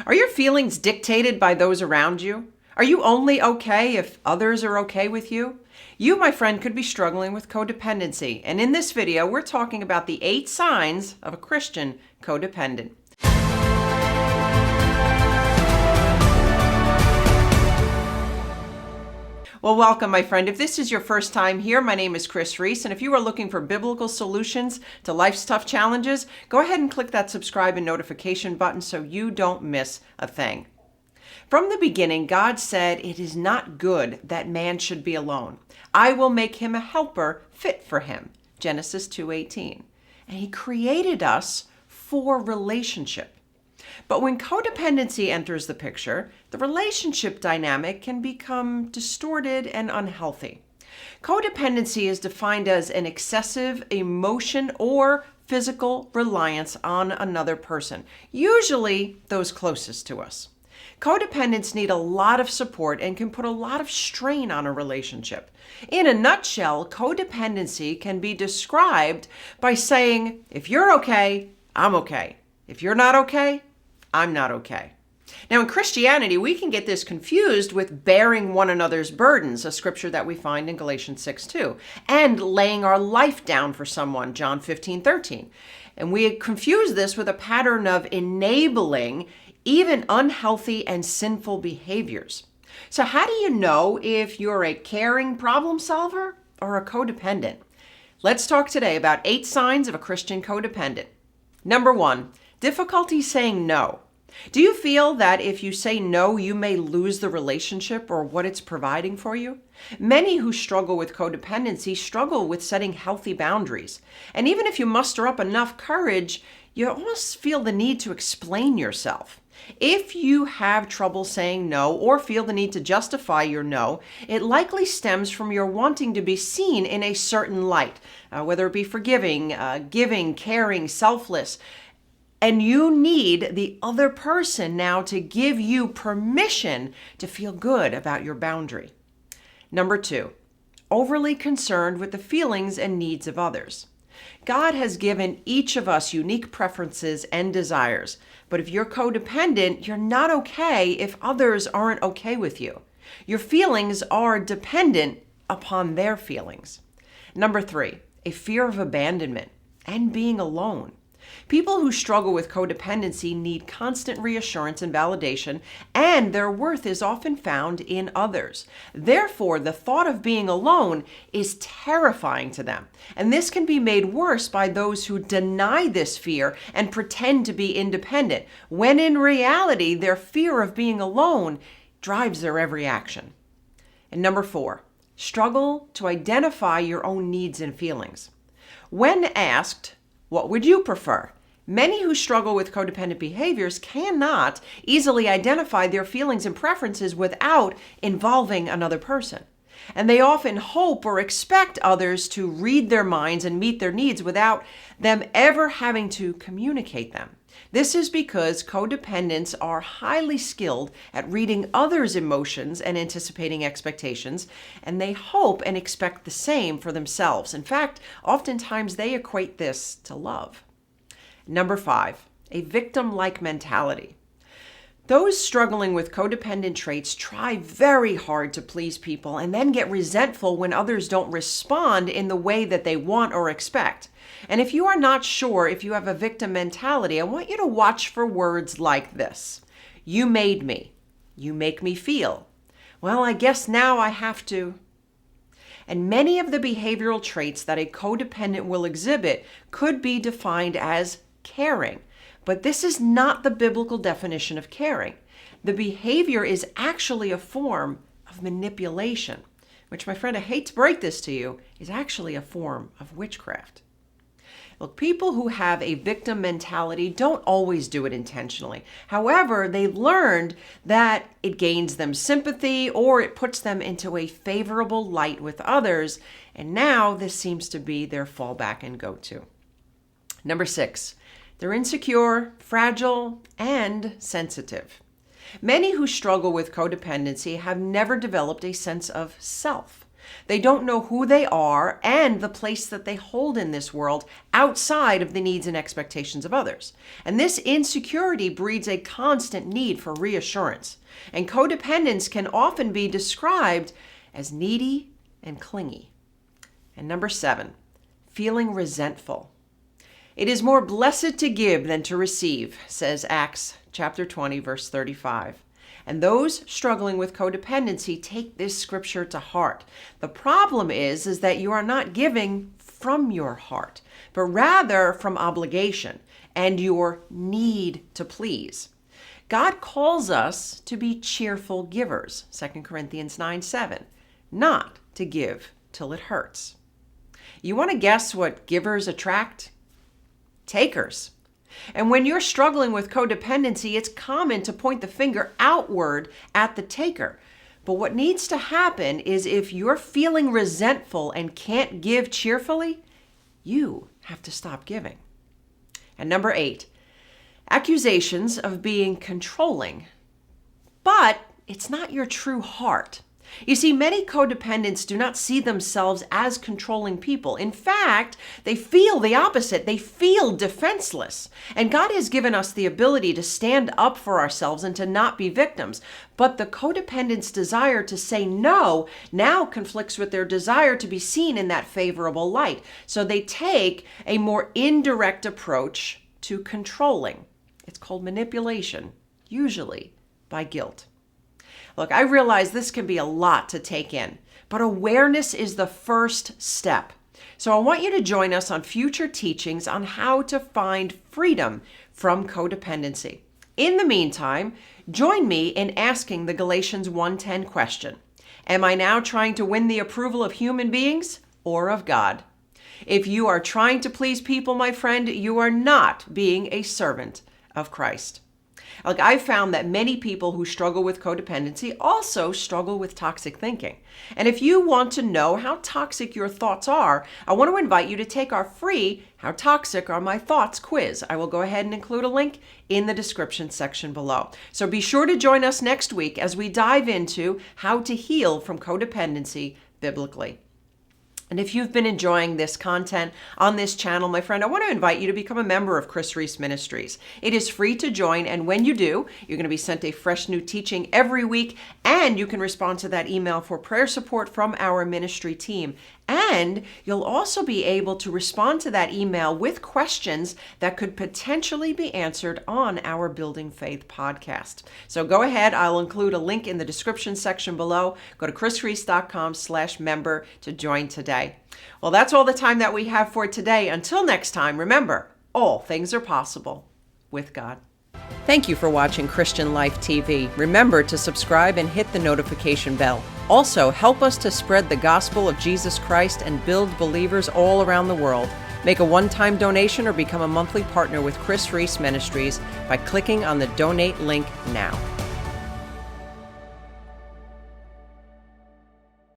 Are your feelings dictated by those around you? Are you only okay if others are okay with you? You, my friend, could be struggling with codependency. And in this video, we're talking about the 8 signs of a Christian codependent. Well, welcome, my friend. If this is your first time here, my name is Kris Reece, and if you are looking for biblical solutions to life's tough challenges, go ahead and click that subscribe and notification button so you don't miss a thing. From the beginning, God said, "It is not good that man should be alone. I will make him a helper fit for him." Genesis 2:18. And he created us for relationship. But when codependency enters the picture, the relationship dynamic can become distorted and unhealthy. Codependency is defined as an excessive emotion or physical reliance on another person, usually those closest to us. Codependents need a lot of support and can put a lot of strain on a relationship. In a nutshell, codependency can be described by saying, if you're okay, I'm okay. If you're not okay, I'm not okay. Now, in Christianity, we can get this confused with bearing one another's burdens, a scripture that we find in Galatians 6:2, and laying our life down for someone, John 15:13. And we confuse this with a pattern of enabling even unhealthy and sinful behaviors. So how do you know if you're a caring problem solver or a codependent? Let's talk today about 8 signs of a Christian codependent. Number 1, difficulty saying no. Do you feel that if you say no, you may lose the relationship or what it's providing for you? Many who struggle with codependency struggle with setting healthy boundaries. And even if you muster up enough courage, you almost feel the need to explain yourself. If you have trouble saying no or feel the need to justify your no, it likely stems from your wanting to be seen in a certain light, whether it be forgiving, giving, caring, selfless. And you need the other person now to give you permission to feel good about your boundary. Number 2, overly concerned with the feelings and needs of others. God has given each of us unique preferences and desires, but if you're codependent, you're not okay if others aren't okay with you. Your feelings are dependent upon their feelings. Number 3, a fear of abandonment and being alone. People who struggle with codependency need constant reassurance and validation, and their worth is often found in others. Therefore, the thought of being alone is terrifying to them. And this can be made worse by those who deny this fear and pretend to be independent, when in reality, their fear of being alone drives their every action. And number 4, struggle to identify your own needs and feelings. When asked, what would you prefer? Many who struggle with codependent behaviors cannot easily identify their feelings and preferences without involving another person. And they often hope or expect others to read their minds and meet their needs without them ever having to communicate them. This is because codependents are highly skilled at reading others' emotions and anticipating expectations, and they hope and expect the same for themselves. In fact, oftentimes they equate this to love. Number 5, a victim-like mentality. Those struggling with codependent traits try very hard to please people and then get resentful when others don't respond in the way that they want or expect. And if you are not sure if you have a victim mentality, I want you to watch for words like this. You made me. You make me feel. Well, I guess now I have to. And many of the behavioral traits that a codependent will exhibit could be defined as caring. But this is not the biblical definition of caring. The behavior is actually a form of manipulation, which, my friend, I hate to break this to you, is actually a form of witchcraft. Look, people who have a victim mentality don't always do it intentionally. However, they've learned that it gains them sympathy or it puts them into a favorable light with others, and now this seems to be their fallback and go-to. Number 6, they're insecure, fragile, and sensitive. Many who struggle with codependency have never developed a sense of self. They don't know who they are and the place that they hold in this world outside of the needs and expectations of others. And this insecurity breeds a constant need for reassurance. And codependence can often be described as needy and clingy. And number 7, feeling resentful. It is more blessed to give than to receive, says Acts chapter 20, verse 35. And those struggling with codependency take this scripture to heart. The problem is that you are not giving from your heart, but rather from obligation and your need to please. God calls us to be cheerful givers, 2 Corinthians 9:7, not to give till it hurts. You want to guess what givers attract? Takers. And when you're struggling with codependency, it's common to point the finger outward at the taker. But what needs to happen is if you're feeling resentful and can't give cheerfully, you have to stop giving. And number 8, accusations of being controlling. But it's not your true heart. You see, many codependents do not see themselves as controlling people. In fact, they feel the opposite. They feel defenseless. And God has given us the ability to stand up for ourselves and to not be victims. But the codependent's desire to say no now conflicts with their desire to be seen in that favorable light. So they take a more indirect approach to controlling. It's called manipulation, usually by guilt. Look, I realize this can be a lot to take in, but awareness is the first step. So I want you to join us on future teachings on how to find freedom from codependency. In the meantime, join me in asking the Galatians 1:10 question. Am I now trying to win the approval of human beings or of God? If you are trying to please people, my friend, you are not being a servant of Christ. Like, I've found that many people who struggle with codependency also struggle with toxic thinking. And if you want to know how toxic your thoughts are, I want to invite you to take our free How Toxic Are My Thoughts quiz. I will go ahead and include a link in the description section below. So be sure to join us next week as we dive into how to heal from codependency biblically. And if you've been enjoying this content on this channel, my friend, I want to invite you to become a member of Kris Reece Ministries. It is free to join, and when you do, you're going to be sent a fresh new teaching every week, and you can respond to that email for prayer support from our ministry team. And you'll also be able to respond to that email with questions that could potentially be answered on our Building Faith podcast. So go ahead. I'll include a link in the description section below. Go to chrisreece.com/member to join today. Well, that's all the time that we have for today. Until next time, remember, all things are possible with God. Thank you for watching Christian Life TV. Remember to subscribe and hit the notification bell. Also, help us to spread the gospel of Jesus Christ and build believers all around the world. Make a one-time donation or become a monthly partner with Kris Reece Ministries by clicking on the donate link now.